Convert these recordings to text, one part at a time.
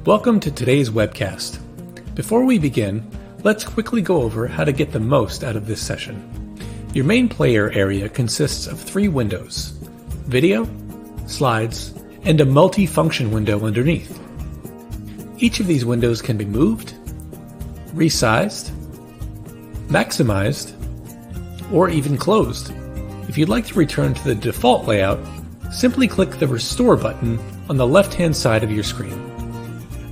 Welcome to today's webcast. Before we begin, let's quickly go over how to get the most out of this session. Your main player area consists of 3 windows: video, slides, and a multi-function window underneath. Each of these windows can be moved, resized, maximized, or even closed. If you'd like to return to the default layout, simply click the Restore button on the left-hand side of your screen.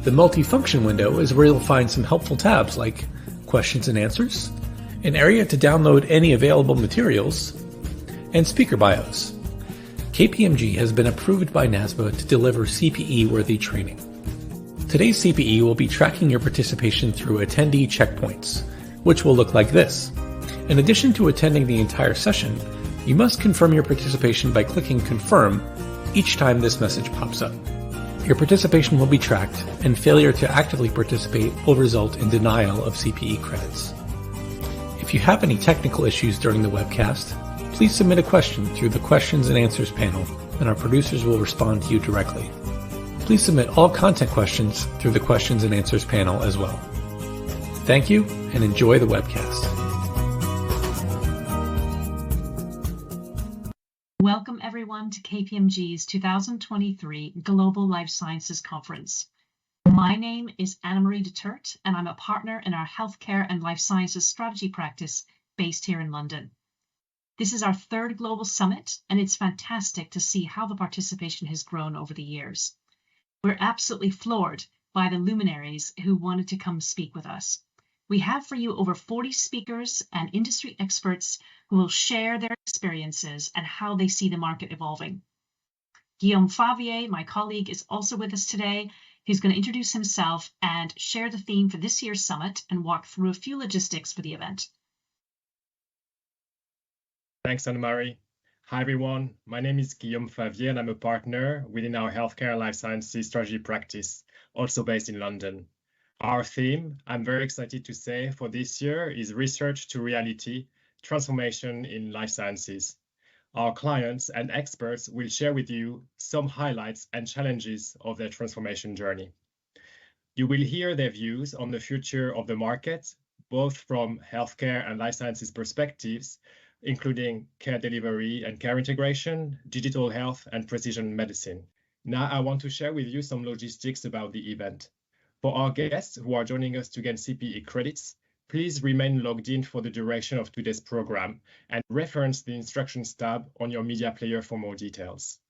The multi-function window is where you'll find some helpful tabs like Questions and Answers, an area to download any available materials, and speaker bios. KPMG has been approved by NASBA to deliver CPE-worthy training. Today's CPE will be tracking your participation through attendee checkpoints, which will look like this. In addition to attending the entire session, you must confirm your participation by clicking Confirm each time this message pops up. Your participation will be tracked, and failure to actively participate will result in denial of CPE credits. If you have any technical issues during the webcast, please submit a question through the Questions and Answers panel, and our producers will respond to you directly. Please submit all content questions through the Questions and Answers panel as well. Thank you, and enjoy the webcast. Welcome everyone to KPMG's 2023 Global Life Sciences Conference. My name is Anna-Marie de Turt, and I'm a partner in our Healthcare and Life Sciences Strategy practice based here in London. This is our 3rd Global Summit, and it's fantastic to see how the participation has grown over the years. We're absolutely floored by the luminaries who wanted to come speak with us. We have for you over 40 speakers and industry experts who will share their experiences and how they see the market evolving. Guillaume Favier, my colleague, is also with us today. He's going to introduce himself and share the theme for this year's summit and walk through a few logistics for the event. Thanks, Anna-Marie. Hi, everyone. My name is Guillaume Favier, and I'm a partner within our Healthcare and Life Sciences Strategy practice, also based in London. Our theme, I'm very excited to say, for this year is Research to Reality, Transformation in Life Sciences. Our clients and experts will share with you some highlights and challenges of their transformation journey. You will hear their views on the future of the market, both from healthcare and life sciences perspectives, including care delivery and care integration, digital health, and precision medicine. Now, I want to share with you some logistics about the event. For our guests who are joining us to gain CPE credits, please remain logged in for the duration of today's program and reference the instructions tab on your media player for more details.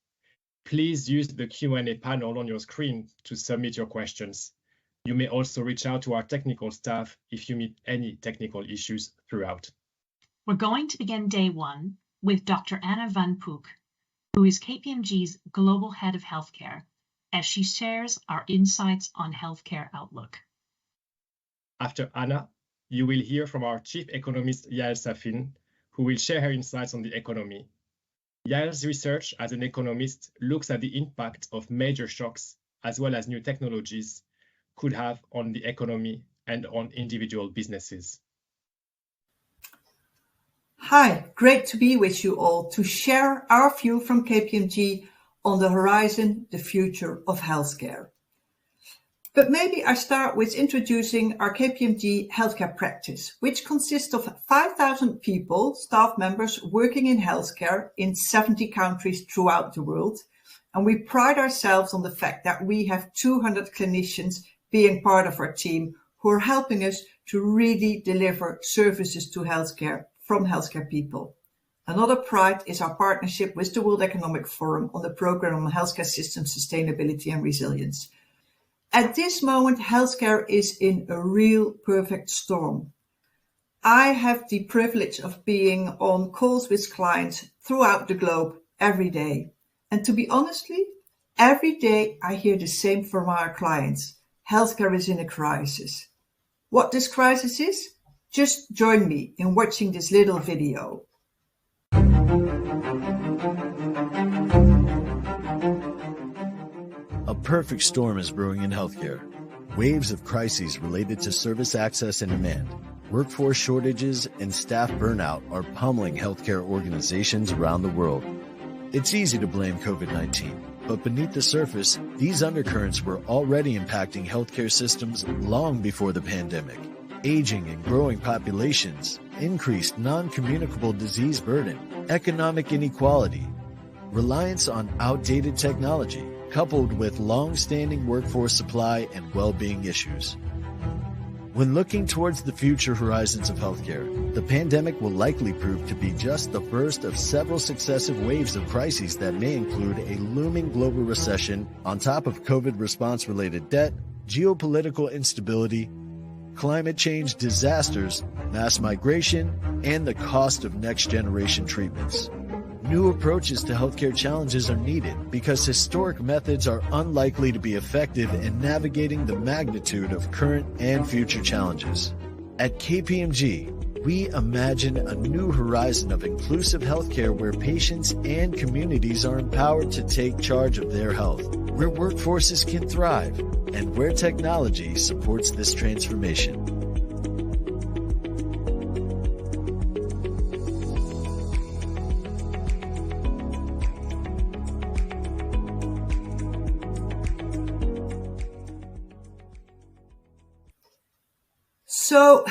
Please use the Q&A panel on your screen to submit your questions. You may also reach out to our technical staff if you meet any technical issues throughout. We're going to begin day 1 with Dr. Anna van Poucke, who is KPMG's Global Head of Healthcare, as she shares our insights on healthcare outlook. After Anna, you will hear from our Chief Economist, Yael Selfin, who will share her insights on the economy. Yael's research as an economist looks at the impact of major shocks, as well as new technologies, could have on the economy and on individual businesses. Hi, great to be with you all to share our view from KPMG on the horizon, the future of healthcare. But maybe I start with introducing our KPMG healthcare practice, which consists of 5,000 people, staff members working in healthcare in 70 countries throughout the world. And we pride ourselves on the fact that we have 200 clinicians being part of our team who are helping us to really deliver services to healthcare from healthcare people. Another pride is our partnership with the World Economic Forum on the program on healthcare system sustainability and resilience. At this moment, healthcare is in a real perfect storm. I have the privilege of being on calls with clients throughout the globe every day. And to be honestly, every day I hear the same from our clients. Healthcare is in a crisis. What this crisis is? Just join me in watching this little video. A perfect storm is brewing in healthcare. Waves of crises related to service access and demand, workforce shortages, and staff burnout are pummeling healthcare organizations around the world. It's easy to blame COVID-19, But beneath the surface, these undercurrents were already impacting healthcare systems long before the pandemic. Aging and growing populations, increased non-communicable disease burden, economic inequality, reliance on outdated technology, coupled with long-standing workforce supply and well-being issues. When looking towards the future horizons of healthcare, the pandemic will likely prove to be just the first of several successive waves of crises that may include a looming global recession on top of COVID response-related debt, geopolitical instability, climate change disasters, mass migration, and the cost of next-generation treatments. New approaches to healthcare challenges are needed because historic methods are unlikely to be effective in navigating the magnitude of current and future challenges. At KPMG, we imagine a new horizon of inclusive healthcare where patients and communities are empowered to take charge of their health, where workforces can thrive, and where technology supports this transformation. So,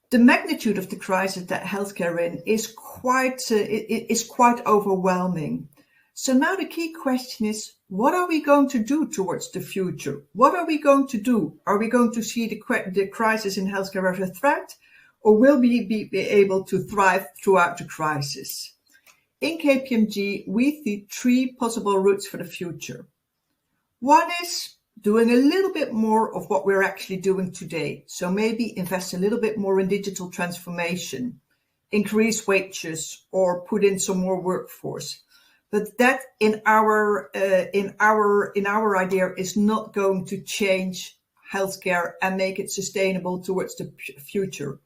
the magnitude of the crisis that healthcare is quite overwhelming. So now the key question is, what are we going to do towards the future? What are we going to do? Are we going to see the crisis in healthcare as a threat, or will we be able to thrive throughout the crisis? In KPMG, we see three possible routes for the future. One is doing a little bit more of what we're actually doing today. So maybe invest a little bit more in digital transformation, increase wages, or put in some more workforce. But that in our idea is not going to change healthcare and make it sustainable towards the future.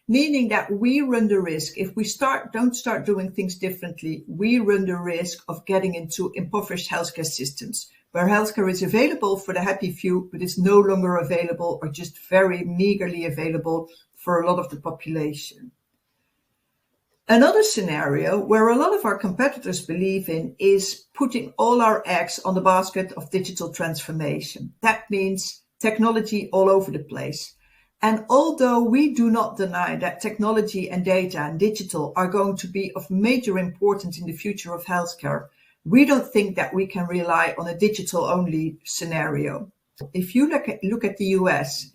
Meaning that we run the risk, if we don't start doing things differently, we run the risk of getting into impoverished healthcare systems, where healthcare is available for the happy few, but is no longer available or just very meagerly available for a lot of the population. Another scenario where a lot of our competitors believe in is putting all our eggs on the basket of digital transformation. That means technology all over the place. And although we do not deny that technology and data and digital are going to be of major importance in the future of healthcare, we don't think that we can rely on a digital-only scenario. If you look at the US,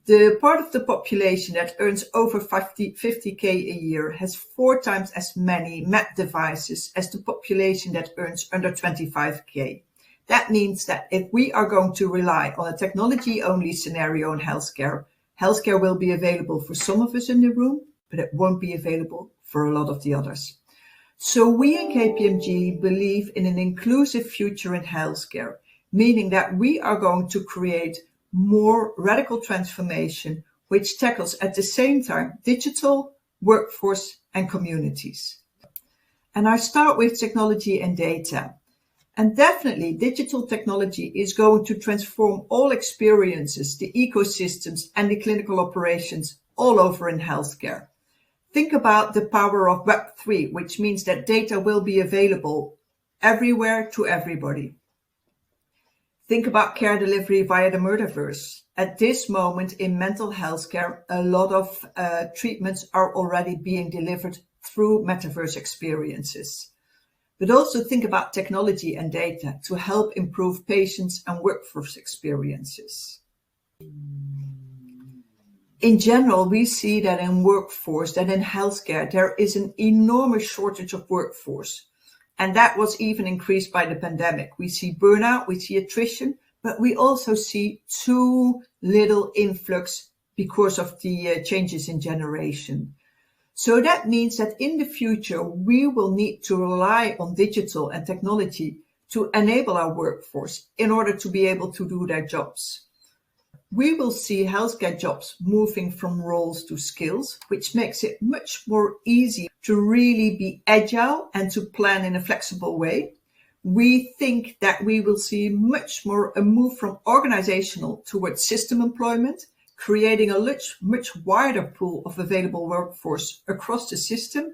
the part of the population that earns over 50K a year has 4 times as many Met devices as the population that earns under 25K. That means that if we are going to rely on a technology-only scenario in healthcare, healthcare will be available for some of us in the room, but it won't be available for a lot of the others. So we in KPMG believe in an inclusive future in healthcare, meaning that we are going to create more radical transformation, which tackles at the same time digital, workforce, and communities. And I start with technology and data. And definitely digital technology is going to transform all experiences, the ecosystems, and the clinical operations all over in healthcare. Think about the power of Web3, which means that data will be available everywhere to everybody. Think about care delivery via the metaverse. At this moment in mental health care, a lot of treatments are already being delivered through metaverse experiences. But also think about technology and data to help improve patients and workforce experiences. In general, we see that in workforce, that in healthcare, there is an enormous shortage of workforce. And that was even increased by the pandemic. We see burnout, we see attrition, but we also see too little influx because of the changes in generation. So that means that in the future, we will need to rely on digital and technology to enable our workforce in order to be able to do their jobs. We will see healthcare jobs moving from roles to skills, which makes it much more easy to really be agile and to plan in a flexible way. We think that we will see much more a move from organizational towards system employment, creating a much wider pool of available workforce across the system.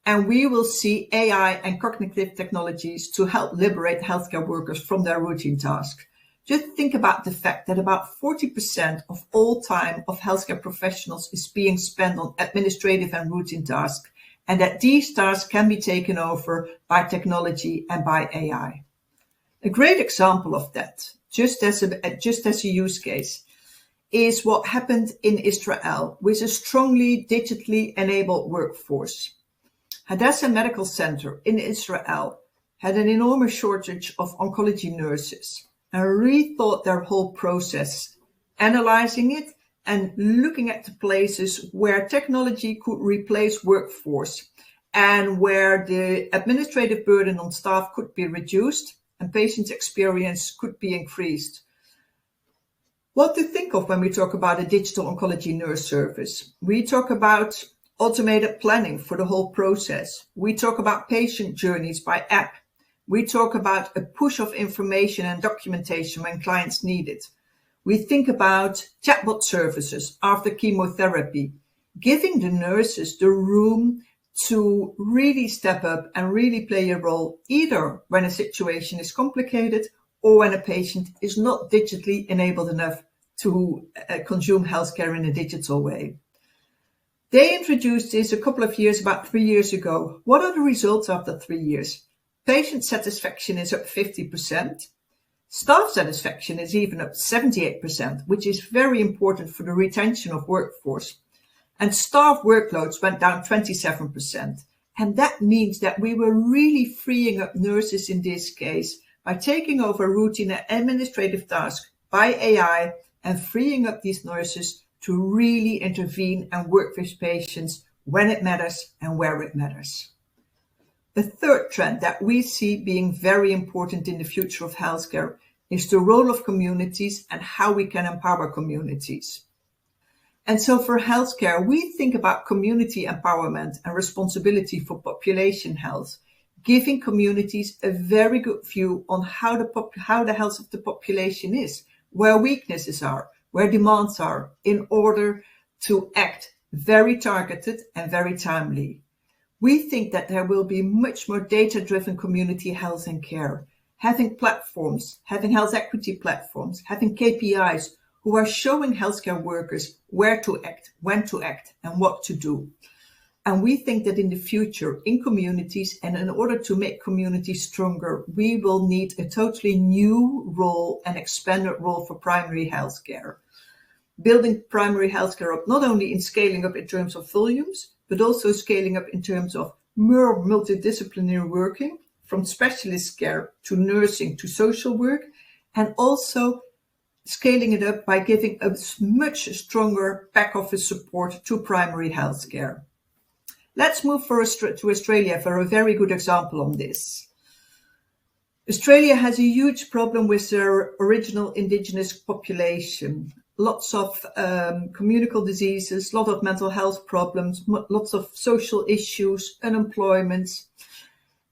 And we will see AI and cognitive technologies to help liberate healthcare workers from their routine tasks. Just think about the fact that about 40% of all time of healthcare professionals is being spent on administrative and routine tasks, and that these tasks can be taken over by technology and by AI. A great example of that, just as a use case, is what happened in Israel with a strongly digitally enabled workforce. Hadassah Medical Center in Israel had an enormous shortage of oncology nurses and rethought their whole process, analyzing it and looking at the places where technology could replace workforce and where the administrative burden on staff could be reduced and patient experience could be increased. What to think of when we talk about a digital oncology nurse service? We talk about automated planning for the whole process. We talk about patient journeys by app. We talk about a push of information and documentation when clients need it. We think about chatbot services after chemotherapy, giving the nurses the room to really step up and really play a role, either when a situation is complicated or when a patient is not digitally enabled enough to consume healthcare in a digital way. They introduced this a couple of years, about 3 years ago. What are the results after 3 years? Patient satisfaction is up 50%. Staff satisfaction is even up 78%, which is very important for the retention of workforce. And staff workloads went down 27%. And that means that we were really freeing up nurses in this case by taking over routine and administrative tasks by AI and freeing up these nurses to really intervene and work with patients when it matters and where it matters. The third trend that we see being very important in the future of healthcare is the role of communities and how we can empower communities. And so for healthcare, we think about community empowerment and responsibility for population health, giving communities a very good view on how the health of the population is, where weaknesses are, where demands are, in order to act very targeted and very timely. We think that there will be much more data-driven community health and care, having platforms, having health equity platforms, having KPIs who are showing healthcare workers where to act, when to act, and what to do. And we think that in the future, in communities, and in order to make communities stronger, we will need a totally new role and expanded role for primary healthcare. Building primary healthcare up, not only in scaling up in terms of volumes, but also scaling up in terms of more multidisciplinary working, from specialist care to nursing to social work, and also scaling it up by giving a much stronger back office support to primary healthcare. Let's move to Australia for a very good example on this. Australia has a huge problem with their original indigenous population. Lots of communicable diseases, a lot of mental health problems, lots of social issues, unemployment.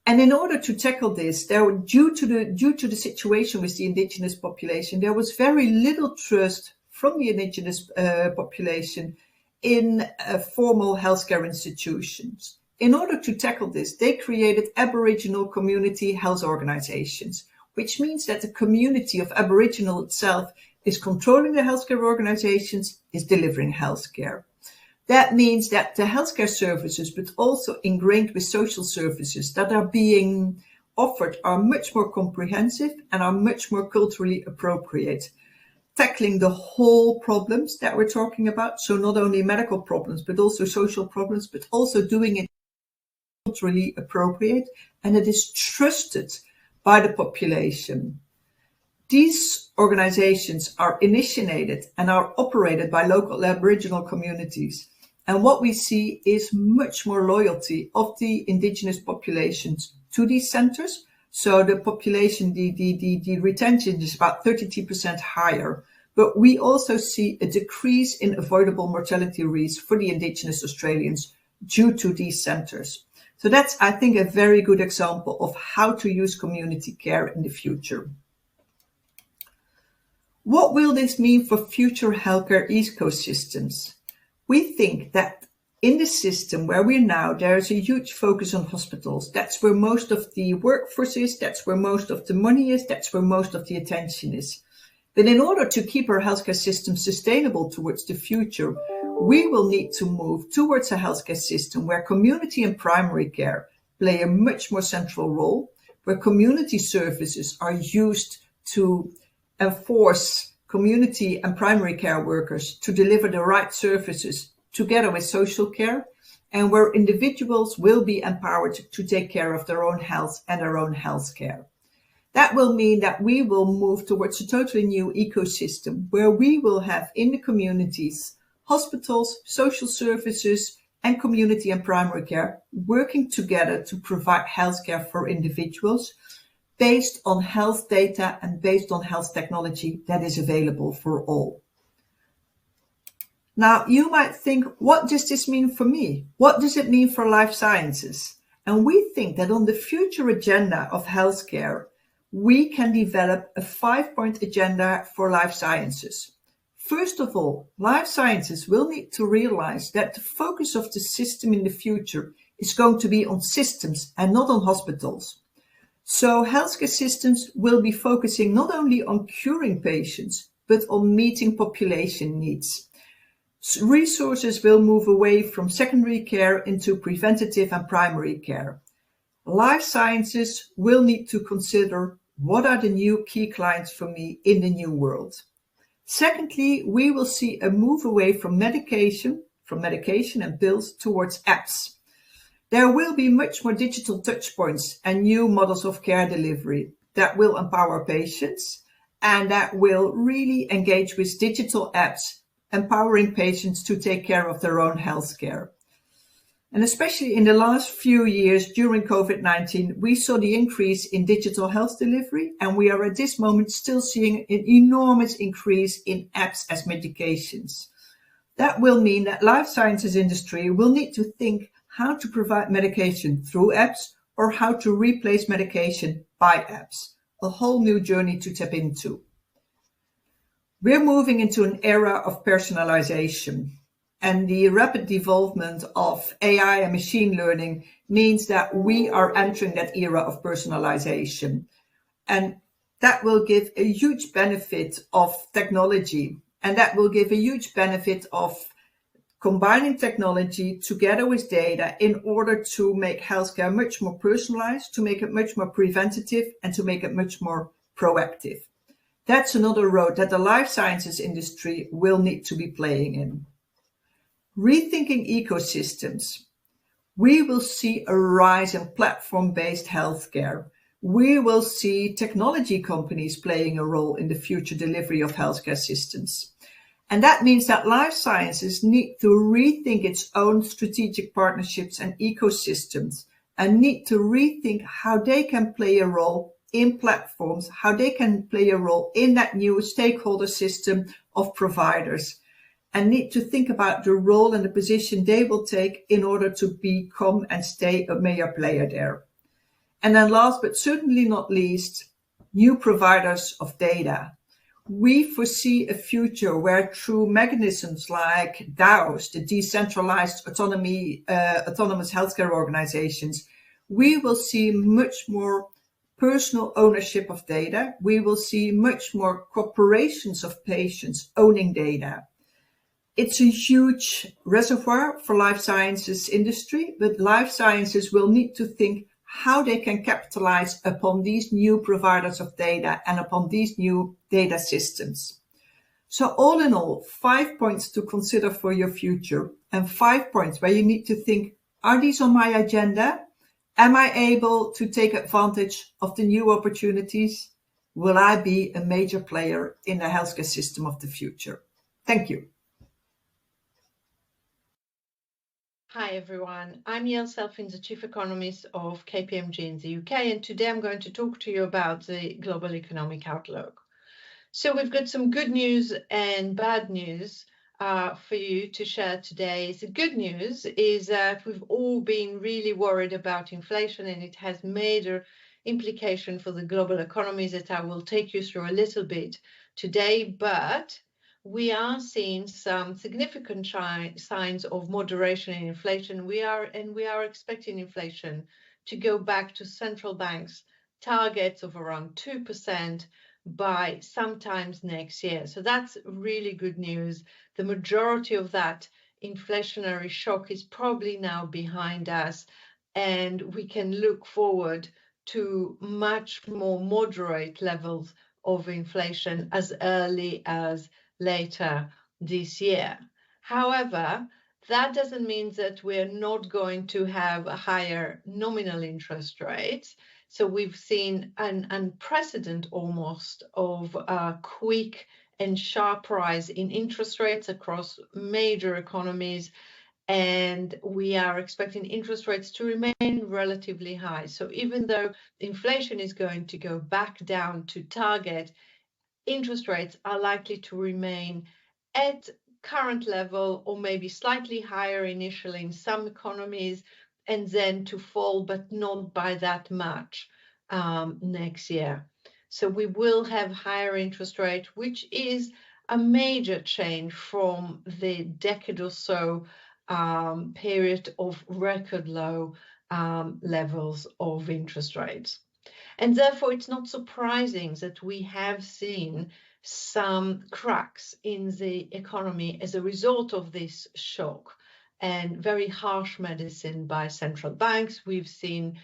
And in order to tackle this, due to the situation with the indigenous population, there was very little trust from the indigenous population in formal healthcare institutions. In order to tackle this, they created Aboriginal community health organizations, which means that the community of Aboriginal itself is controlling the healthcare organizations, is delivering healthcare. That means that the healthcare services, but also ingrained with social services that are being offered, are much more comprehensive and are much more culturally appropriate, tackling the whole problems that we're talking about. So not only medical problems, but also social problems, but also doing it culturally appropriate, and it is trusted by the population. These organizations are initiated and are operated by local Aboriginal communities. And what we see is much more loyalty of the indigenous populations to these centers. So the population, the retention is about 32% higher. But we also see a decrease in avoidable mortality rates for the indigenous Australians due to these centers. So that's, I think, a very good example of how to use community care in the future. What will this mean for future healthcare ecosystems? We think that in the system where we're now, there's a huge focus on hospitals. That's where most of the workforce is. That's where most of the money is. That's where most of the attention is. But in order to keep our healthcare system sustainable towards the future, we will need to move towards a healthcare system where community and primary care play a much more central role, where community services are used to enforce community and primary care workers to deliver the right services together with social care, and where individuals will be empowered to take care of their own health and their own health care. That will mean that we will move towards a totally new ecosystem where we will have in the communities, hospitals, social services, and community and primary care working together to provide healthcare for individuals based on health data and based on health technology that is available for all. Now, you might think, what does this mean for me? What does it mean for life sciences? And we think that on the future agenda of healthcare, we can develop a 5-point agenda for life sciences. First of all, life sciences will need to realize that the focus of the system in the future is going to be on systems and not on hospitals. So healthcare systems will be focusing not only on curing patients, but on meeting population needs. Resources will move away from secondary care into preventative and primary care. Life sciences will need to consider what are the new key clients for me in the new world. Secondly, we will see a move away from medication and pills towards apps. There will be much more digital touchpoints and new models of care delivery that will empower patients and that will really engage with digital apps, empowering patients to take care of their own health care. And especially in the last few years during COVID-19, we saw the increase in digital health delivery, and we are at this moment still seeing an enormous increase in apps as medications. That will mean that life sciences industry will need to think how to provide medication through apps or how to replace medication by apps, a whole new journey to tap into. We're moving into an era of personalization, and the rapid development of AI and machine learning means that we are entering that era of personalization. And that will give a huge benefit of technology, and that will give a huge benefit of combining technology together with data in order to make healthcare much more personalized, to make it much more preventative, and to make it much more proactive. That's another road that the life sciences industry will need to be playing in. Rethinking ecosystems. We will see a rise in platform-based healthcare. We will see technology companies playing a role in the future delivery of healthcare systems. And that means that life sciences need to rethink its own strategic partnerships and ecosystems and need to rethink how they can play a role in platforms, how they can play a role in that new stakeholder system of providers, and need to think about the role and the position they will take in order to become and stay a major player there. And then last but certainly not least, new providers of data. We foresee a future where through mechanisms like DAOs, the decentralized autonomous healthcare organizations, we will see much more personal ownership of data. We will see much more corporations of patients owning data. It's a huge reservoir for life sciences industry, but life sciences will need to think how they can capitalize upon these new providers of data and upon these new data systems. So all in all, 5 points to consider for your future and 5 points where you need to think, are these on my agenda? Am I able to take advantage of the new opportunities? Will I be a major player in the healthcare system of the future? Thank you. Hi everyone, I'm Yael, Selfin, the Chief Economist of KPMG in the UK, and today I'm going to talk to you about the global economic outlook. So we've got some good news and bad news for you to share today. The good news is that we've all been really worried about inflation, and it has major implication for the global economy that I will take you through a little bit today, but we are seeing some significant signs of moderation in inflation. We are expecting inflation to go back to central banks' targets of around 2% by sometimes next year. So that's really good news. The majority of that inflationary shock is probably now behind us, and we can look forward to much more moderate levels of inflation as early as later this year. However, that doesn't mean that we're not going to have a higher nominal interest rates. So we've seen an unprecedented almost of a quick and sharp rise in interest rates across major economies, and we are expecting interest rates to remain relatively high. So even though inflation is going to go back down to target, interest rates are likely to remain at current level or maybe slightly higher initially in some economies, and then to fall, but not by that much next year. So we will have higher interest rate, which is a major change from the decade or so period of record low levels of interest rates. And therefore, it's not surprising that we have seen some cracks in the economy as a result of this shock and very harsh medicine by central banks. We've seen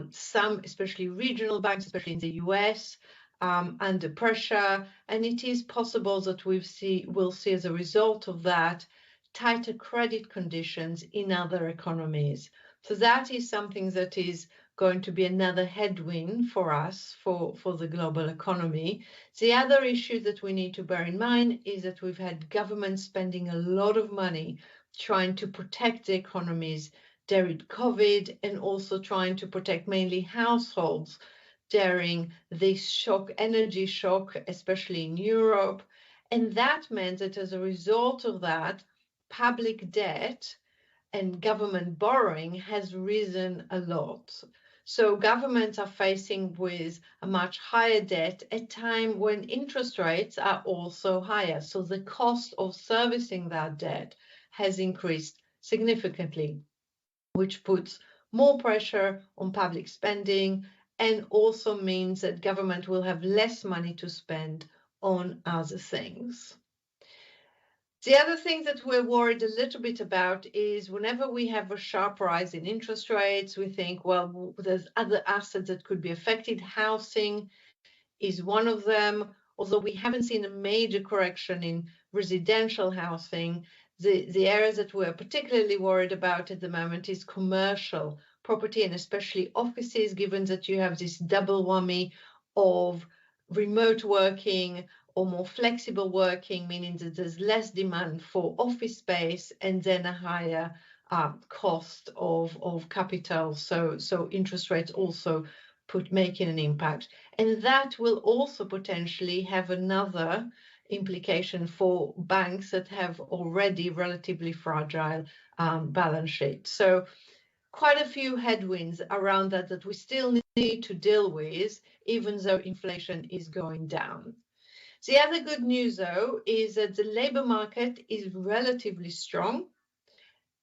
some, especially regional banks, especially in the US, under pressure. And it is possible that we'll see as a result of that tighter credit conditions in other economies. So that is something that is going to be another headwind for us, for the global economy. The other issue that we need to bear in mind is that we've had government spending a lot of money trying to protect the economies during COVID, and also trying to protect mainly households during this shock, energy shock, especially in Europe. And that meant that as a result of that, public debt and government borrowing has risen a lot. So governments are facing with a much higher debt at a time when interest rates are also higher. So the cost of servicing that debt has increased significantly, which puts more pressure on public spending and also means that government will have less money to spend on other things. The other thing that we're worried a little bit about is whenever we have a sharp rise in interest rates, we think, well, there's other assets that could be affected. Housing is one of them. Although we haven't seen a major correction in residential housing, the areas that we're particularly worried about at the moment is commercial property, and especially offices, given that you have this double whammy of remote working or more flexible working, meaning that there's less demand for office space and then a higher cost of capital. So interest rates also making an impact. And that will also potentially have another implication for banks that have already relatively fragile balance sheets. So quite a few headwinds around that we still need to deal with, even though inflation is going down. The other good news, though, is that the labor market is relatively strong.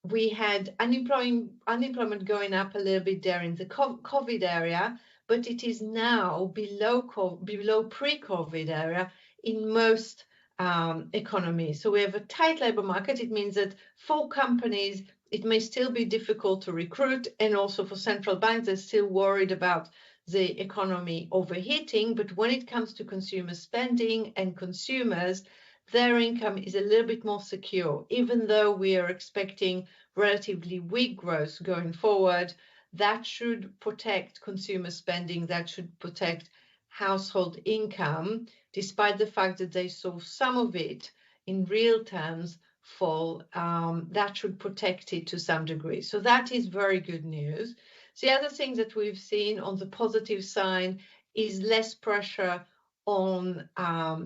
We had unemployment going up a little bit there in the COVID area, but it is now below pre-COVID area in most economies. So we have a tight labor market. It means that for companies, it may still be difficult to recruit, and also for central banks, they're still worried about the economy overheating. But when it comes to consumer spending and consumers, their income is a little bit more secure. Even though we are expecting relatively weak growth going forward, that should protect consumer spending, that should protect household income, despite the fact that they saw some of it in real terms fall. That should protect it to some degree. So that is very good news. The other thing that we've seen on the positive side is less pressure on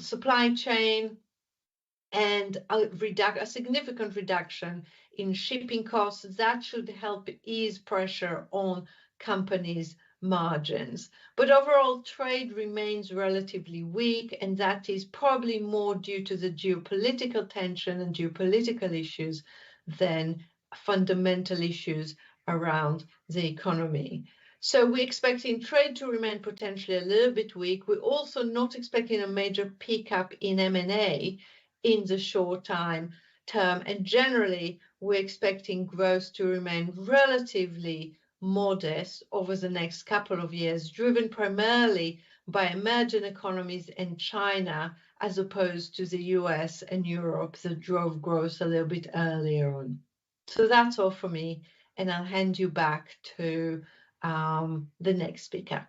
supply chain, and a significant reduction in shipping costs. That should help ease pressure on companies' margins. But overall, trade remains relatively weak, and that is probably more due to the geopolitical tension and geopolitical issues than fundamental issues around the economy. So we're expecting trade to remain potentially a little bit weak. We're also not expecting a major pickup in M&A in the short term, and generally we're expecting growth to remain relatively modest over the next couple of years, driven primarily by emerging economies in China, as opposed to the US and Europe that drove growth a little bit earlier on. So that's all for me, and I'll hand you back to the next speaker.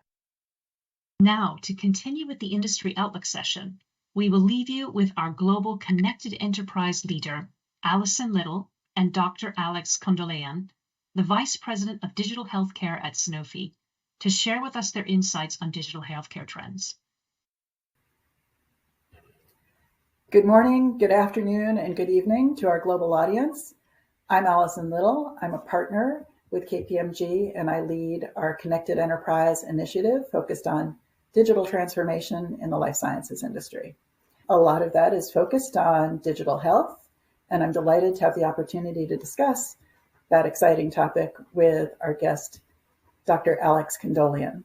Now, to continue with the industry outlook session, we will leave you with our global connected enterprise leader, Alison Little, and Dr. Alex Condoleon, the Vice President of Digital Healthcare at Sanofi, to share with us their insights on digital healthcare trends. Good morning, good afternoon, and good evening to our global audience. I'm Alison Little. I'm a partner with KPMG, and I lead our Connected Enterprise initiative focused on digital transformation in the life sciences industry. A lot of that is focused on digital health, and I'm delighted to have the opportunity to discuss that exciting topic with our guest, Dr. Alex Condoleon.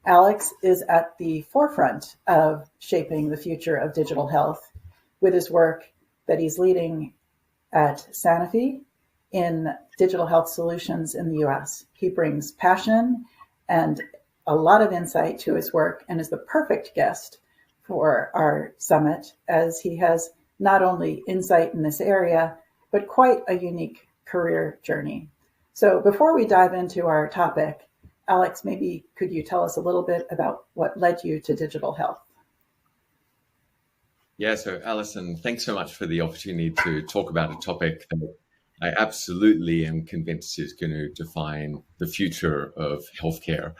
Alex is at the forefront of shaping the future of digital health with his work that he's leading at Sanofi in digital health solutions in the US. He brings passion and a lot of insight to his work and is the perfect guest for our summit, as he has not only insight in this area, but quite a unique career journey. So before we dive into our topic, Alex, maybe could you tell us a little bit about what led you to digital health? Yeah, so Alison, thanks so much for the opportunity to talk about a topic that I absolutely am convinced is going to define the future of healthcare.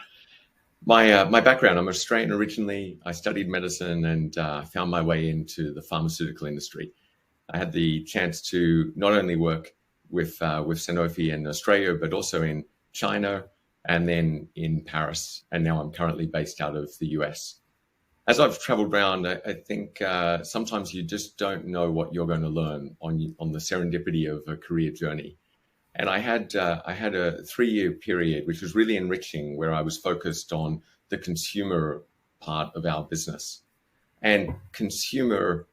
My background, I'm Australian originally. I studied medicine and found my way into the pharmaceutical industry. I had the chance to not only work with Sanofi in Australia, but also in China and then in Paris. And now I'm currently based out of the US. As I've traveled around, I think sometimes you just don't know what you're going to learn on the serendipity of a career journey. And I had a 3-year period, which was really enriching, where I was focused on the consumer part of our business. And consumer,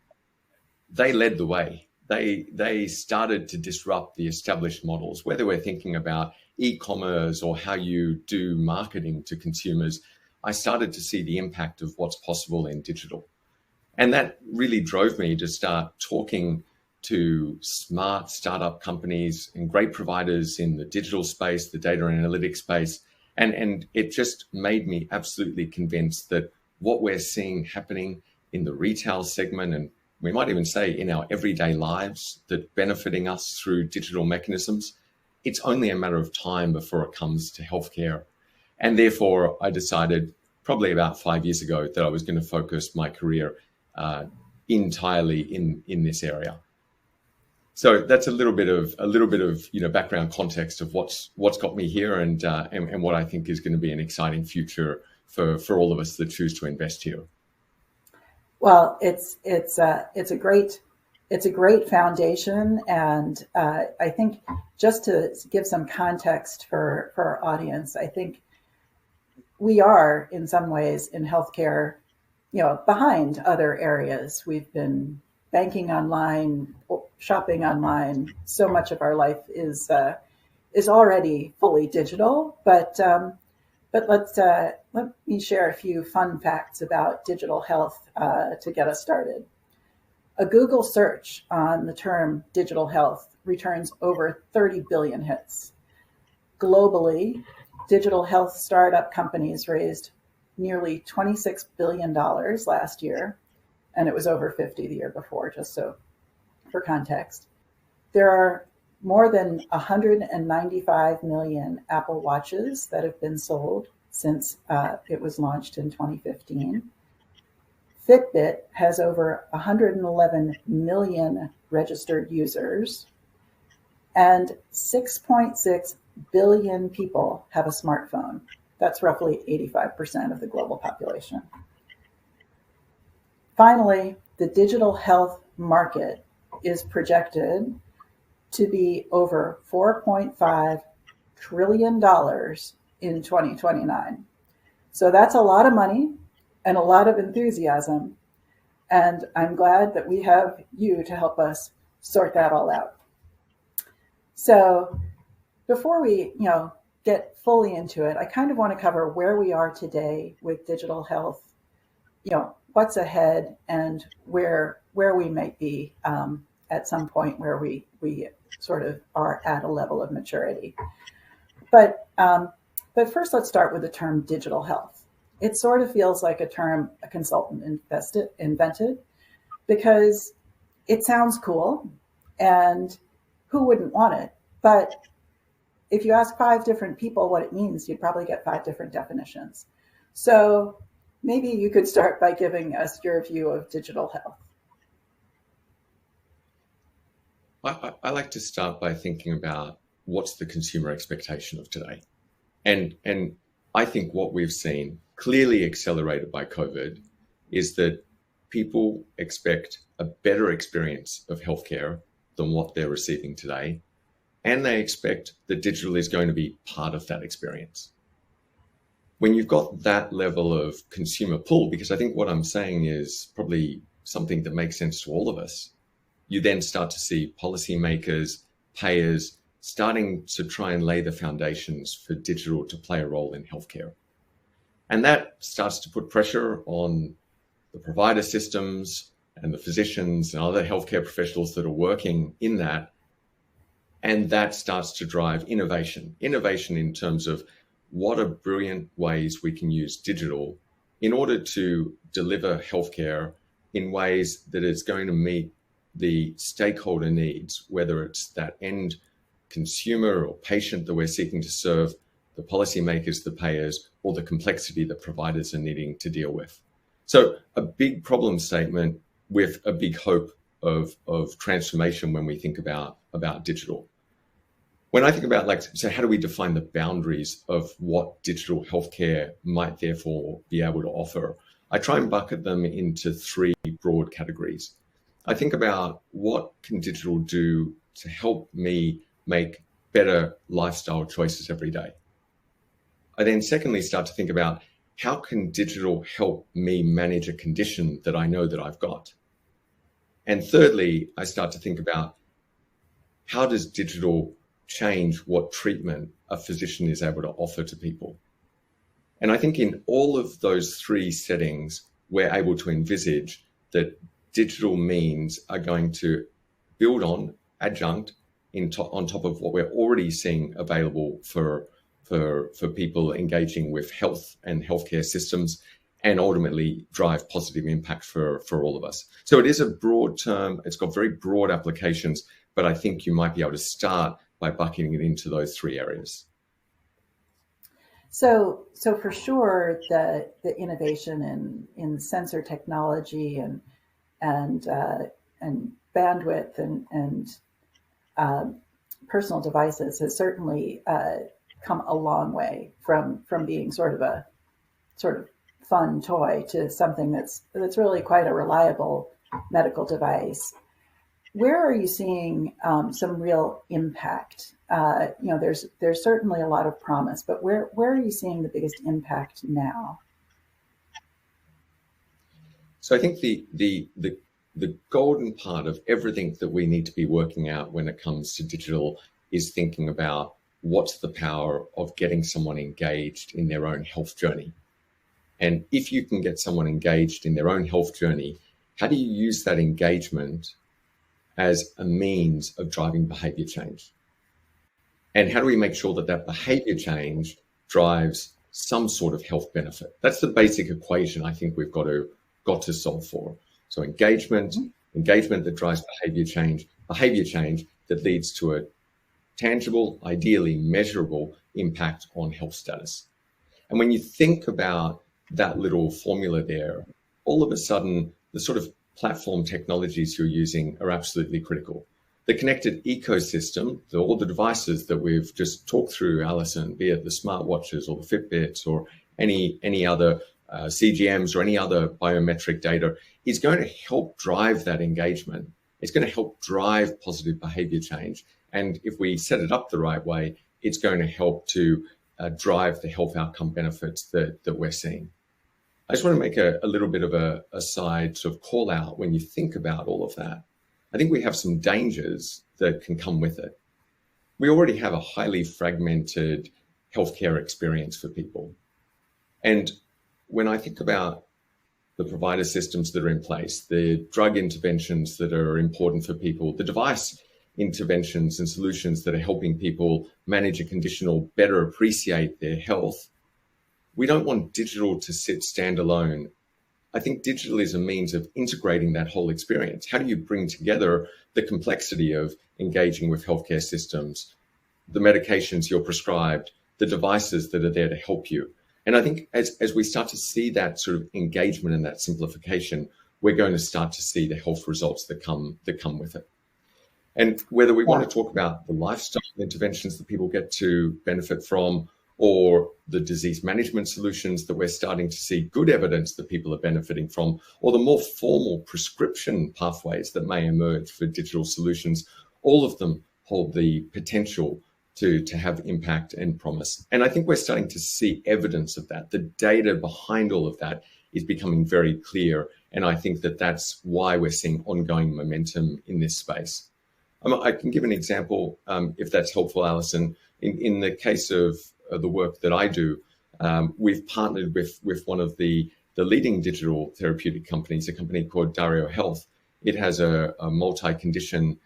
they led the way. They started to disrupt the established models, whether we're thinking about e-commerce or how you do marketing to consumers. I started to see the impact of what's possible in digital. And that really drove me to start talking to smart startup companies and great providers in the digital space, the data analytics space. And it just made me absolutely convinced that what we're seeing happening in the retail segment, and we might even say in our everyday lives, that benefiting us through digital mechanisms, it's only a matter of time before it comes to healthcare. And therefore, I decided probably about 5 years ago that I was going to focus my career entirely in this area. So that's a little bit of background context of what's got me here and what I think is going to be an exciting future for all of us that choose to invest here. Well, it's a great foundation, and I think just to give some context for our audience, I think we are in some ways in healthcare, behind other areas. We've been banking online, shopping online. So much of our life is already fully digital, but let me share a few fun facts about digital health to get us started. A Google search on the term digital health returns over 30 billion hits. Globally, digital health startup companies raised nearly $26 billion last year, and it was over 50 the year before, just so for context. There are more than 195 million Apple Watches that have been sold since it was launched in 2015. Fitbit has over 111 million registered users, and 6.6 billion people have a smartphone. That's roughly 85% of the global population. Finally, the digital health market is projected to be over $4.5 trillion in 2029. So that's a lot of money and a lot of enthusiasm. And I'm glad that we have you to help us sort that all out. So before we, get fully into it, I kind of want to cover where we are today with digital health, what's ahead and where we might be at some point where we sort of are at a level of maturity. But first, let's start with the term digital health. It sort of feels like a term a consultant invented because it sounds cool, and who wouldn't want it? But if you ask 5 different people what it means, you'd probably get 5 different definitions. So maybe you could start by giving us your view of digital health. I like to start by thinking about what's the consumer expectation of today. And I think what we've seen, clearly accelerated by COVID, is that people expect a better experience of healthcare than what they're receiving today. And they expect that digital is going to be part of that experience. When you've got that level of consumer pull, because I think what I'm saying is probably something that makes sense to all of us, you then start to see policymakers, payers, starting to try and lay the foundations for digital to play a role in healthcare. And that starts to put pressure on the provider systems and the physicians and other healthcare professionals that are working in that. And that starts to drive innovation in terms of what are brilliant ways we can use digital in order to deliver healthcare in ways that is going to meet the stakeholder needs, whether it's that end consumer or patient that we're seeking to serve, the policymakers, the payers, or the complexity that providers are needing to deal with. So a big problem statement with a big hope of transformation when we think about digital. When I think about so how do we define the boundaries of what digital healthcare might therefore be able to offer? I try and bucket them into 3 broad categories. I think about what can digital do to help me make better lifestyle choices every day. I then secondly start to think about how can digital help me manage a condition that I know that I've got? And thirdly, I start to think about how does digital change what treatment a physician is able to offer to people? And I think in all of those 3 settings, we're able to envisage that digital means are going to build on, adjunct on top of what we're already seeing available for people engaging with health and healthcare systems, and ultimately drive positive impact for all of us. So it is a broad term, it's got very broad applications, but I think you might be able to start by bucketing it into those 3 areas. So for sure, the innovation in sensor technology and bandwidth and personal devices has certainly come a long way from being sort of fun toy to something that's really quite a reliable medical device. Where are you seeing some real impact? There's certainly a lot of promise, but where are you seeing the biggest impact now? So I think the golden part of everything that we need to be working out when it comes to digital is thinking about what's the power of getting someone engaged in their own health journey. And if you can get someone engaged in their own health journey, how do you use that engagement as a means of driving behavior change? And how do we make sure that that behavior change drives some sort of health benefit? That's the basic equation I think we've got to solve for. So engagement that drives behavior change that leads to a tangible, ideally measurable impact on health status. And when you think about that little formula there, all of a sudden, the sort of platform technologies you're using are absolutely critical. The connected ecosystem, all the devices that we've just talked through, Alison, be it the smartwatches or the Fitbits or any other CGMs or any other biometric data, is going to help drive that engagement. It's going to help drive positive behavior change. And if we set it up the right way, it's going to help to drive the health outcome benefits that we're seeing. I just want to make a little bit of a side sort of call out when you think about all of that. I think we have some dangers that can come with it. We already have a highly fragmented healthcare experience for people. And when I think about the provider systems that are in place, the drug interventions that are important for people, the device interventions and solutions that are helping people manage a condition or better appreciate their health, we don't want digital to sit standalone. I think digital is a means of integrating that whole experience. How do you bring together the complexity of engaging with healthcare systems, the medications you're prescribed, the devices that are there to help you? And I think as we start to see that sort of engagement and that simplification, we're going to start to see the health results that come with it. And whether we want to talk about the lifestyle interventions that people get to benefit from, or the disease management solutions that we're starting to see good evidence that people are benefiting from, or the more formal prescription pathways that may emerge for digital solutions, all of them hold the potential to have impact and promise. And I think we're starting to see evidence of that. The data behind all of that is becoming very clear. And I think that that's why we're seeing ongoing momentum in this space. I can give an example, if that's helpful, Alison. In the case of the work that I do, we've partnered with one of the leading digital therapeutic companies, a company called Dario Health. It has a multi-condition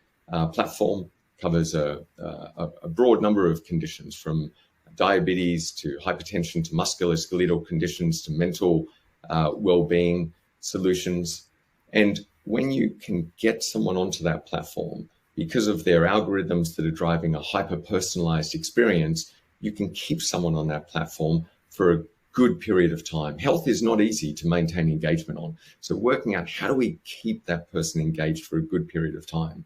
platform, covers a broad number of conditions, from diabetes to hypertension to musculoskeletal conditions to mental well-being solutions. And when you can get someone onto that platform, because of their algorithms that are driving a hyper-personalized experience, you can keep someone on that platform for a good period of time. Health is not easy to maintain engagement on. So working out, how do we keep that person engaged for a good period of time?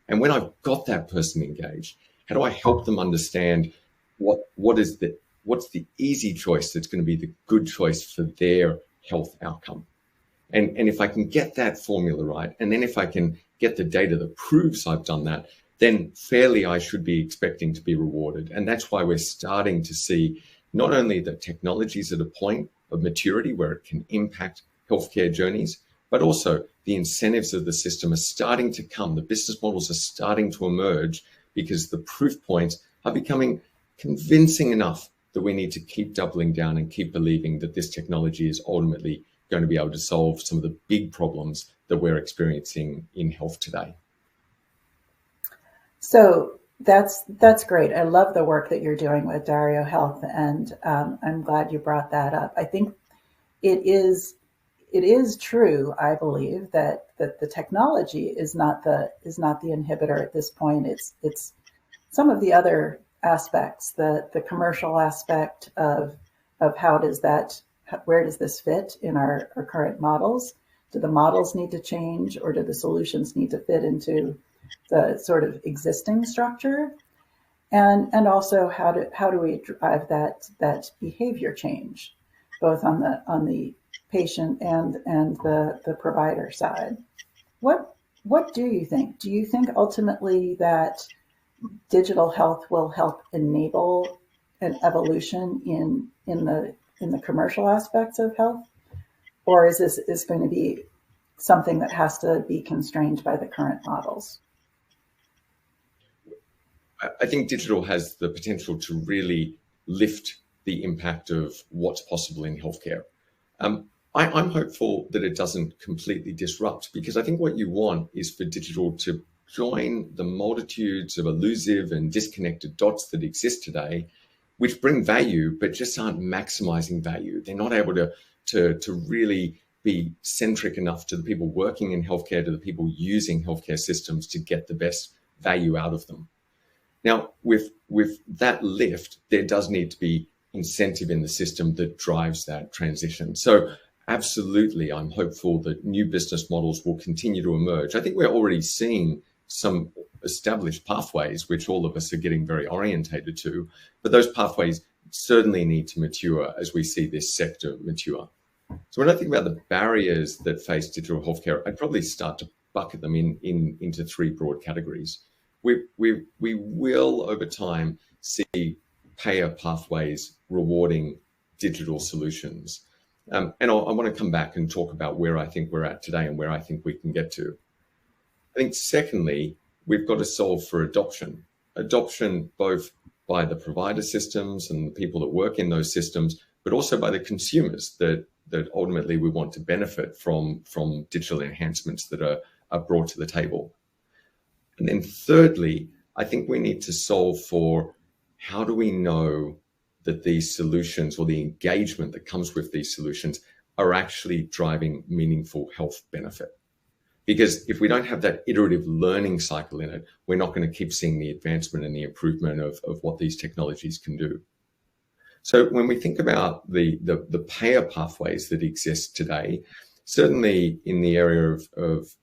And when I've got that person engaged, how do I help them understand what's the easy choice that's going to be the good choice for their health outcome? And if I can get that formula right, and then if I can get the data that proves I've done that, then fairly I should be expecting to be rewarded. And that's why we're starting to see not only that technology is at a point of maturity where it can impact healthcare journeys, but also the incentives of the system are starting to come. The business models are starting to emerge because the proof points are becoming convincing enough that we need to keep doubling down and keep believing that this technology is ultimately going to be able to solve some of the big problems that we're experiencing in health today. So that's great. I love the work that you're doing with Dario Health, and I'm glad you brought that up. I think it is true, I believe, that the technology is not the inhibitor at this point. It's some of the other aspects, the commercial aspect of where does this fit in our current models? Do the models need to change, or do the solutions need to fit into the sort of existing structure? And also how do we drive that behavior change, both on the patient and the provider side? What do you think? Do you think ultimately that digital health will help enable an evolution in the commercial aspects of health? Or is this going to be something that has to be constrained by the current models? I think digital has the potential to really lift the impact of what's possible in healthcare. I'm hopeful that it doesn't completely disrupt, because I think what you want is for digital to join the multitudes of elusive and disconnected dots that exist today, which bring value, but just aren't maximizing value. They're not able to really be centric enough to the people working in healthcare, to the people using healthcare systems, to get the best value out of them. Now, with that lift, there does need to be incentive in the system that drives that transition. So absolutely, I'm hopeful that new business models will continue to emerge. I think we're already seeing some established pathways, which all of us are getting very orientated to, but those pathways certainly need to mature as we see this sector mature. So when I think about the barriers that face digital healthcare, I'd probably start to bucket them into three broad categories. We will over time see payer pathways rewarding digital solutions. And I want to come back and talk about where I think we're at today and where I think we can get to. I think secondly, we've got to solve for adoption both by the provider systems and the people that work in those systems, but also by the consumers that ultimately we want to benefit from digital enhancements that are brought to the table. And then thirdly, I think we need to solve for how do we know that these solutions or the engagement that comes with these solutions are actually driving meaningful health benefit. Because if we don't have that iterative learning cycle in it, we're not going to keep seeing the advancement and the improvement of what these technologies can do. So when we think about the payer pathways that exist today, certainly in the area of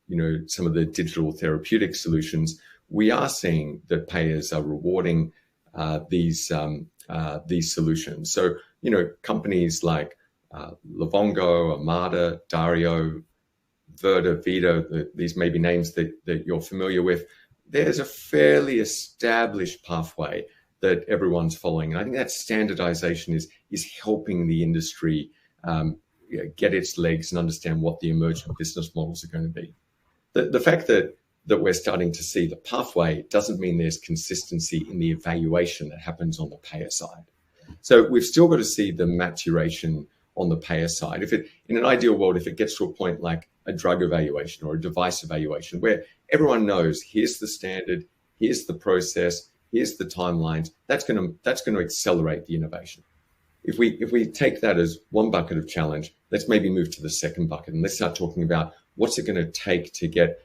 some of the digital therapeutic solutions, we are seeing that payers are rewarding these solutions. So companies like Livongo, Amada, Dario, Verda, Vita, these may be names that you're familiar with. There's a fairly established pathway that everyone's following. And I think that standardization is helping the industry get its legs and understand what the emerging business models are going to be. The fact that we're starting to see the pathway doesn't mean there's consistency in the evaluation that happens on the payer side. So we've still got to see the maturation on the payer side. In an ideal world, if it gets to a point like a drug evaluation or a device evaluation, where everyone knows here's the standard, here's the process, here's the timelines, that's going to accelerate the innovation. If we take that as one bucket of challenge, let's maybe move to the second bucket and let's start talking about what's it going to take to get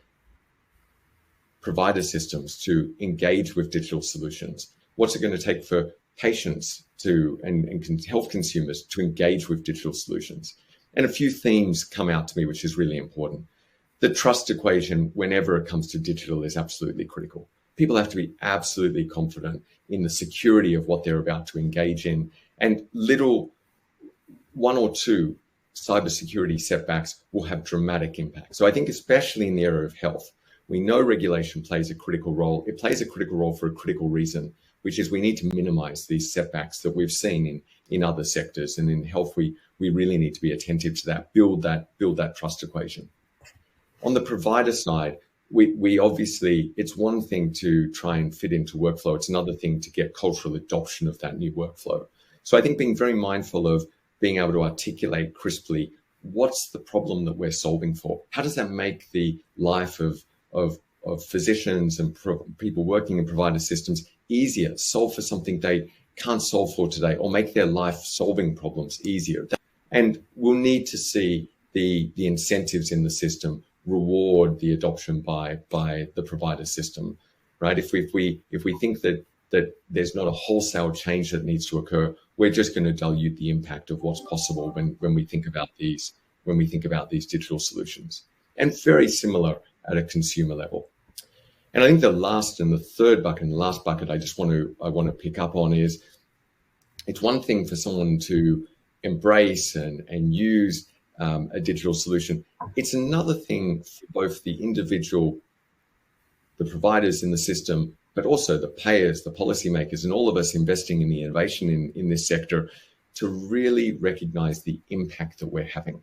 provider systems to engage with digital solutions. What's it going to take for patients and health consumers to engage with digital solutions? And a few themes come out to me, which is really important. The trust equation, whenever it comes to digital, is absolutely critical. People have to be absolutely confident in the security of what they're about to engage in. And one or two cybersecurity setbacks will have dramatic impact. So I think especially in the area of health, we know regulation plays a critical role. It plays a critical role for a critical reason, which is we need to minimize these setbacks that we've seen in other sectors. And in health, we really need to be attentive to that, build that trust equation. On the provider side, we obviously, it's one thing to try and fit into workflow. It's another thing to get cultural adoption of that new workflow. So I think being very mindful of being able to articulate crisply, what's the problem that we're solving for? How does that make the life of physicians and people working in provider systems easier, solve for something they can't solve for today, or make their life solving problems easier? And we'll need to see the incentives in the system reward the adoption by the provider system, right? If we think that there's not a wholesale change that needs to occur, we're just going to dilute the impact of what's possible when we think about these digital solutions. And very similar at a consumer level. And I think the last and the third bucket, and the last bucket I want to pick up on is, it's one thing for someone to embrace and use a digital solution. It's another thing for both the individual, the providers in the system, but also the payers, the policymakers, and all of us investing in the innovation in this sector to really recognize the impact that we're having.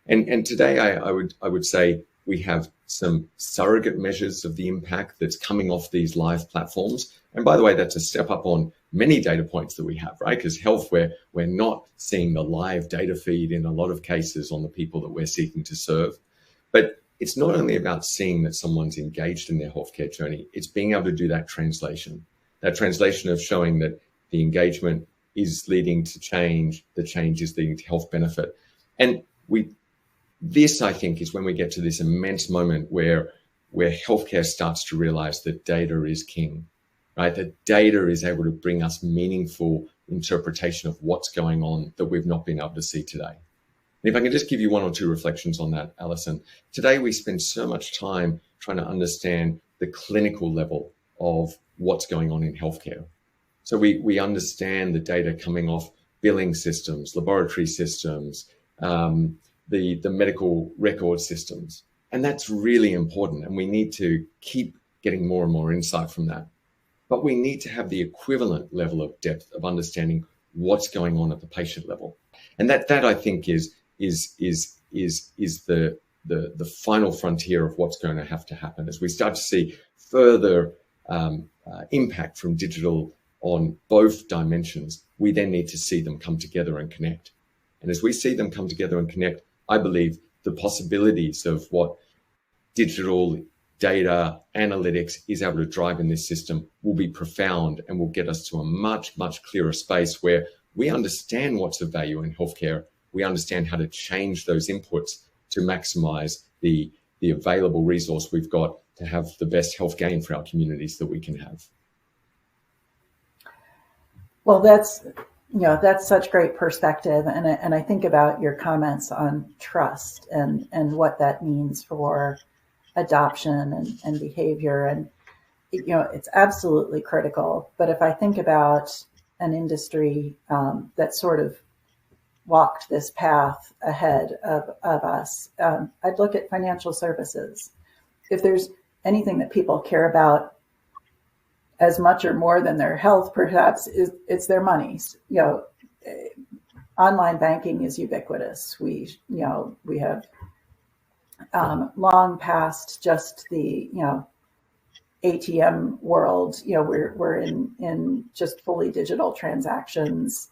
And today I would say we have some surrogate measures of the impact that's coming off these live platforms. And by the way, that's a step up on many data points that we have, right? Because health, we're not seeing the live data feed in a lot of cases on the people that we're seeking to serve. But it's not only about seeing that someone's engaged in their healthcare journey, it's being able to do that translation of showing that the engagement is leading to change, the change is leading to health benefit. And this, I think, is when we get to this immense moment where healthcare starts to realize that data is king, right? That data is able to bring us meaningful interpretation of what's going on that we've not been able to see today. And if I can just give you one or two reflections on that, Alison. Today, we spend so much time trying to understand the clinical level of what's going on in healthcare. So we understand the data coming off billing systems, laboratory systems, the medical record systems. And that's really important. And we need to keep getting more and more insight from that. But we need to have the equivalent level of depth of understanding what's going on at the patient level. And that I think is the final frontier of what's going to have to happen as we start to see further impact from digital on both dimensions. We then need to see them come together and connect. And as we see them come together and connect, I believe the possibilities of what digital data analytics is able to drive in this system will be profound and will get us to a much, much clearer space where we understand what's of value in healthcare. We understand how to change those inputs to maximize the available resource we've got to have the best health gain for our communities that we can have. Well, that's such great perspective. And I think about your comments on trust and what that means for adoption and behavior. And, it's absolutely critical. But if I think about an industry that sort of walked this path ahead of us, I'd look at financial services. If there's anything that people care about as much or more than their health, perhaps, it's their money. Online banking is ubiquitous. We have long past just the ATM world. We're in just fully digital transactions.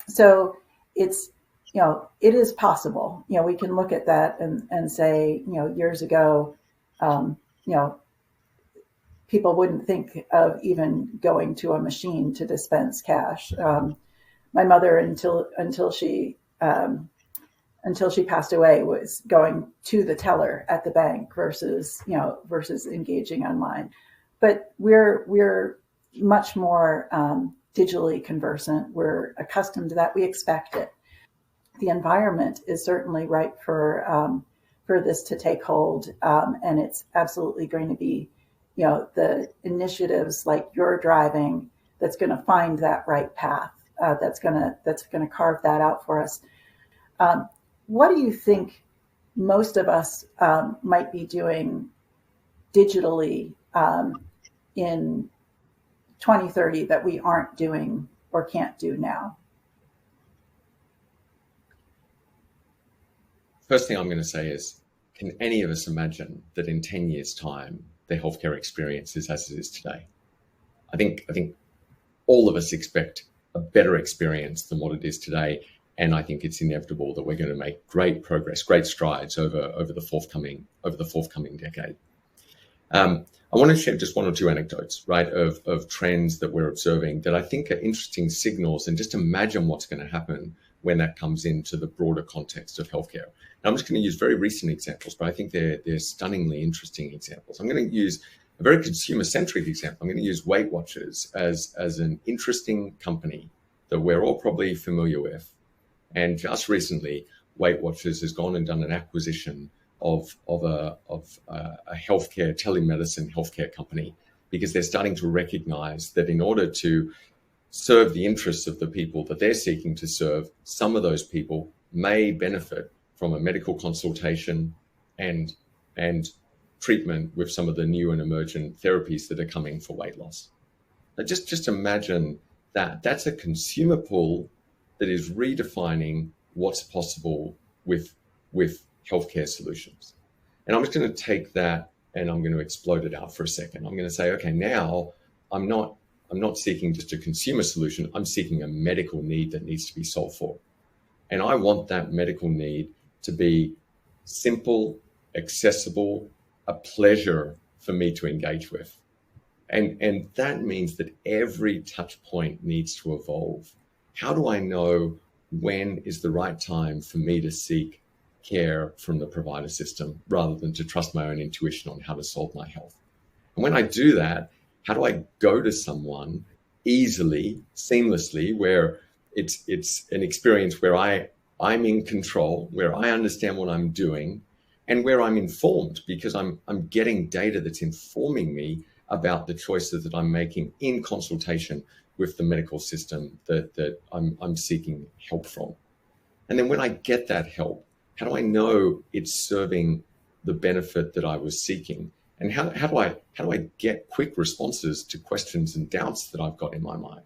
So it's it is possible. We can look at that and say years ago, people wouldn't think of even going to a machine to dispense cash. My mother, until she passed away, was going to the teller at the bank versus engaging online. But we're much more digitally conversant. We're accustomed to that. We expect it. The environment is certainly ripe for this to take hold, and it's absolutely going to be the initiatives like you're driving that's going to find that right path, that's going to carve that out for us. What do you think most of us might be doing digitally in 2030 that we aren't doing or can't do now? First thing I'm going to say is, can any of us imagine that in 10 years' time, the healthcare experience is as it is today? I think all of us expect a better experience than what it is today. And I think it's inevitable that we're going to make great progress, great strides over the forthcoming decade. I want to share just one or two anecdotes, right, of trends that we're observing that I think are interesting signals, and just imagine what's going to happen when that comes into the broader context of healthcare. And I'm just going to use very recent examples, but I think they're stunningly interesting examples. I'm going to use a very consumer-centric example. I'm going to use Weight Watchers as an interesting company that we're all probably familiar with. And just recently, Weight Watchers has gone and done an acquisition of a healthcare, telemedicine healthcare company, because they're starting to recognize that in order to serve the interests of the people that they're seeking to serve, some of those people may benefit from a medical consultation and treatment with some of the new and emergent therapies that are coming for weight loss. Now just imagine that. That's a consumer pool that is redefining what's possible with healthcare solutions. And I'm just going to take that and I'm going to explode it out for a second. I'm going to say, okay, now I'm not seeking just a consumer solution. I'm seeking a medical need that needs to be solved for. And I want that medical need to be simple, accessible, a pleasure for me to engage with. And that means that every touch point needs to evolve. How do I know when is the right time for me to seek care from the provider system rather than to trust my own intuition on how to solve my health? And when I do that, how do I go to someone easily, seamlessly, where it's an experience where I'm in control, where I understand what I'm doing, and where I'm informed because I'm getting data that's informing me about the choices that I'm making in consultation with the medical system that I'm seeking help from. And then when I get that help, how do I know it's serving the benefit that I was seeking? And how do I get quick responses to questions and doubts that I've got in my mind?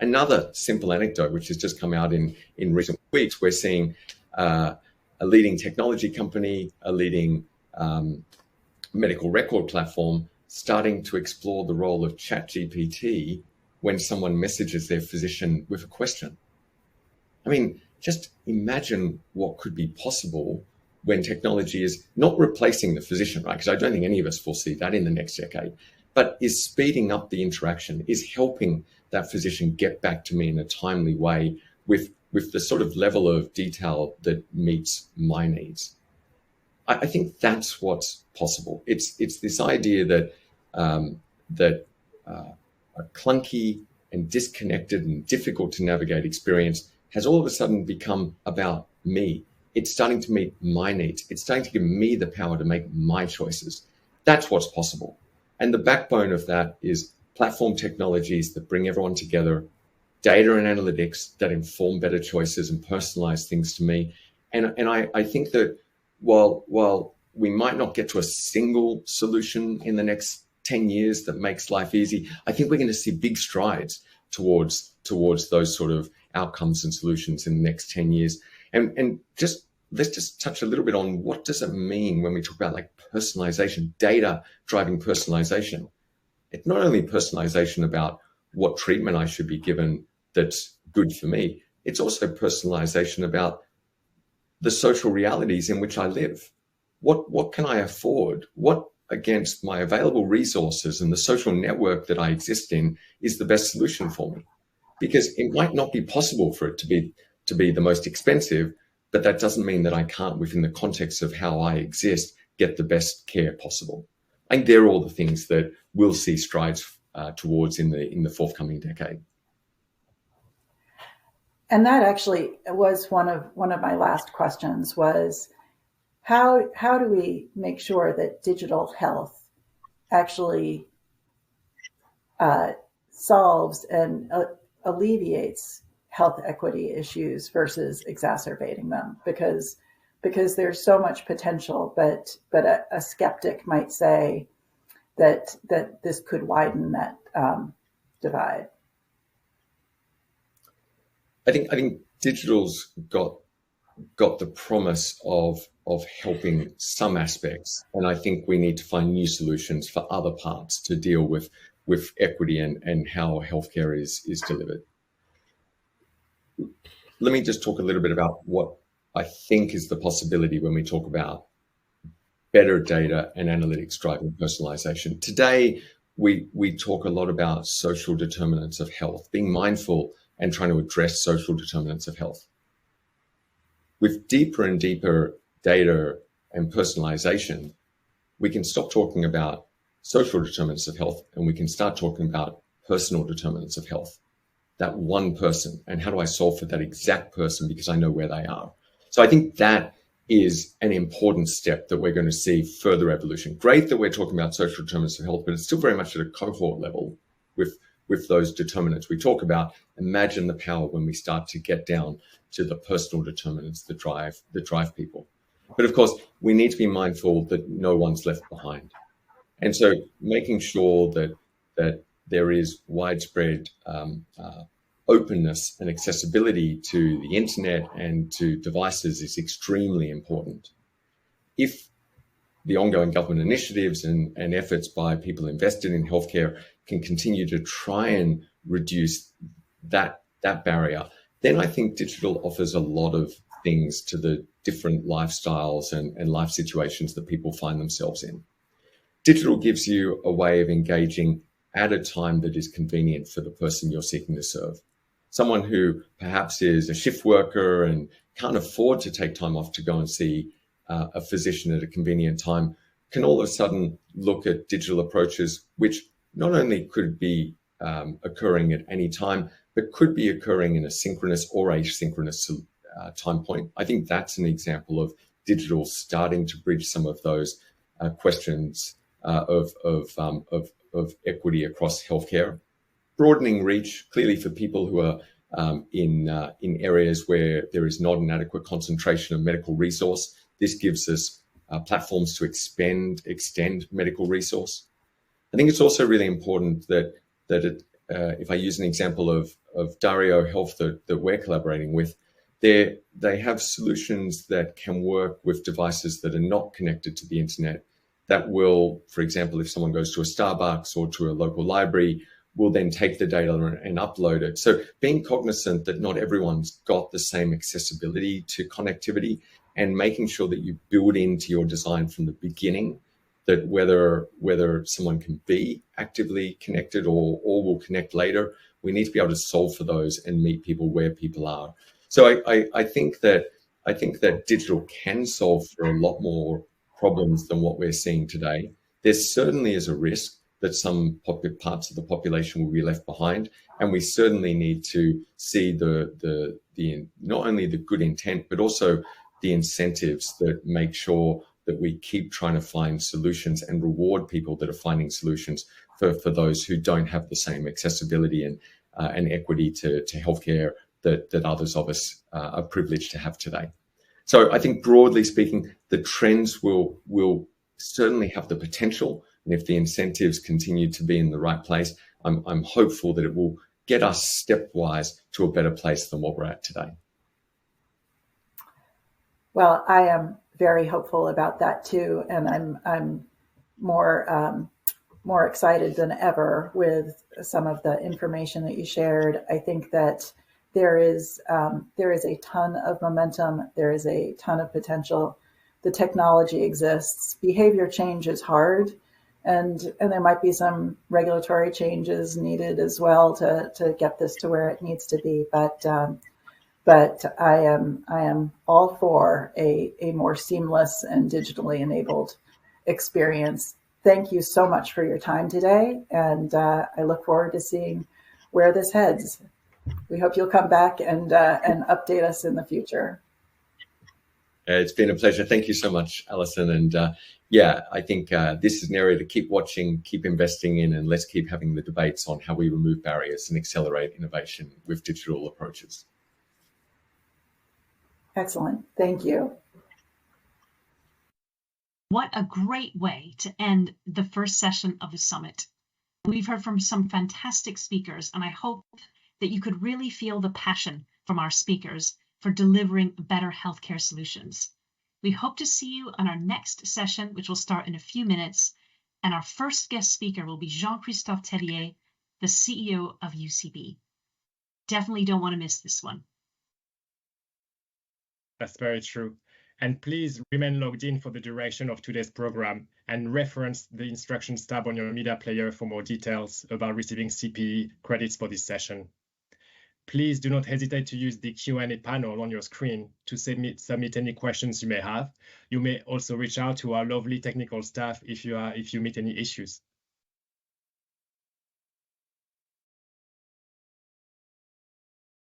Another simple anecdote, which has just come out in recent weeks, we're seeing a leading technology company, a leading medical record platform starting to explore the role of ChatGPT when someone messages their physician with a question. I mean, just imagine what could be possible when technology is not replacing the physician, right? Because I don't think any of us foresee that in the next decade, but is speeding up the interaction, is helping that physician get back to me in a timely way with the sort of level of detail that meets my needs. I think that's what's possible. It's this idea that a clunky and disconnected and difficult to navigate experience has all of a sudden become about me. It's starting to meet my needs. It's starting to give me the power to make my choices. That's what's possible. And the backbone of that is platform technologies that bring everyone together, data and analytics that inform better choices and personalize things to me. And I think that while we might not get to a single solution in the next 10 years that makes life easy, I think we're going to see big strides towards those sort of outcomes and solutions in the next 10 years. And let's just touch a little bit on what does it mean when we talk about like personalization, data driving personalization. It's not only personalization about what treatment I should be given that's good for me. It's also personalization about the social realities in which I live. What can I afford? What against my available resources and the social network that I exist in is the best solution for me? Because it might not be possible for it to be the most expensive, but that doesn't mean that I can't, within the context of how I exist, get the best care possible. I think they're all the things that we'll see strides towards in the forthcoming decade. And that actually was one of my last questions was how do we make sure that digital health actually solves and alleviates health equity issues versus exacerbating them, because there's so much potential, but a skeptic might say that this could widen that divide. I think digital's got the promise of helping some aspects, and I think we need to find new solutions for other parts to deal with equity and how healthcare is delivered. Let me just talk a little bit about what I think is the possibility when we talk about better data and analytics driving personalization. Today, we talk a lot about social determinants of health, being mindful and trying to address social determinants of health. With deeper and deeper data and personalization, we can stop talking about social determinants of health and we can start talking about personal determinants of health. That one person, and how do I solve for that exact person because I know where they are? So I think that is an important step that we're going to see further evolution. Great that we're talking about social determinants of health, but it's still very much at a cohort level with those determinants we talk about. Imagine the power when we start to get down to the personal determinants that drive people. But of course, we need to be mindful that no one's left behind. And so making sure that there is widespread openness and accessibility to the internet and to devices is extremely important. If the ongoing government initiatives and efforts by people invested in healthcare can continue to try and reduce that barrier, then I think digital offers a lot of things to the different lifestyles and life situations that people find themselves in. Digital gives you a way of engaging at a time that is convenient for the person you're seeking to serve. Someone who perhaps is a shift worker and can't afford to take time off to go and see a physician at a convenient time can all of a sudden look at digital approaches, which not only could be occurring at any time, but could be occurring in a synchronous or asynchronous time point. I think that's an example of digital starting to bridge some of those questions of equity across healthcare, broadening reach clearly for people who are in areas where there is not an adequate concentration of medical resource. This gives us platforms to extend medical resource. I think it's also really important that if I use an example of Dario Health that we're collaborating with, they have solutions that can work with devices that are not connected to the internet that will, for example, if someone goes to a Starbucks or to a local library, will then take the data and upload it. So being cognizant that not everyone's got the same accessibility to connectivity, and making sure that you build into your design from the beginning that whether someone can be actively connected or will connect later, we need to be able to solve for those and meet people where people are. So I think that digital can solve for a lot more problems than what we're seeing today. There certainly is a risk that some parts of the population will be left behind, and we certainly need to see the not only the good intent but also the incentives that make sure that we keep trying to find solutions and reward people that are finding solutions for those who don't have the same accessibility and equity to healthcare that others of us are privileged to have today. So I think broadly speaking, the trends will certainly have the potential, and if the incentives continue to be in the right place, I'm hopeful that it will get us stepwise to a better place than what we're at today. Well, I am very hopeful about that too, and I'm more excited than ever with some of the information that you shared. I think that there is a ton of momentum. There is a ton of potential. The technology exists. Behavior change is hard, and there might be some regulatory changes needed as well to get this to where it needs to be. But I am all for a more seamless and digitally enabled experience. Thank you so much for your time today, and I look forward to seeing where this heads. We hope you'll come back and update us in the future. It's been a pleasure. Thank you so much, Alison. And I think this is an area to keep watching, keep investing in, and let's keep having the debates on how we remove barriers and accelerate innovation with digital approaches. Excellent. Thank you. What a great way to end the first session of the summit. We've heard from some fantastic speakers, and I hope that you could really feel the passion from our speakers for delivering better healthcare solutions. We hope to see you on our next session, which will start in a few minutes. And our first guest speaker will be Jean-Christophe Tellier, the CEO of UCB. Definitely don't want to miss this one. That's very true. And please remain logged in for the duration of today's program and reference the instructions tab on your media player for more details about receiving CPE credits for this session. Please do not hesitate to use the Q&A panel on your screen to submit any questions you may have. You may also reach out to our lovely technical staff if you meet any issues.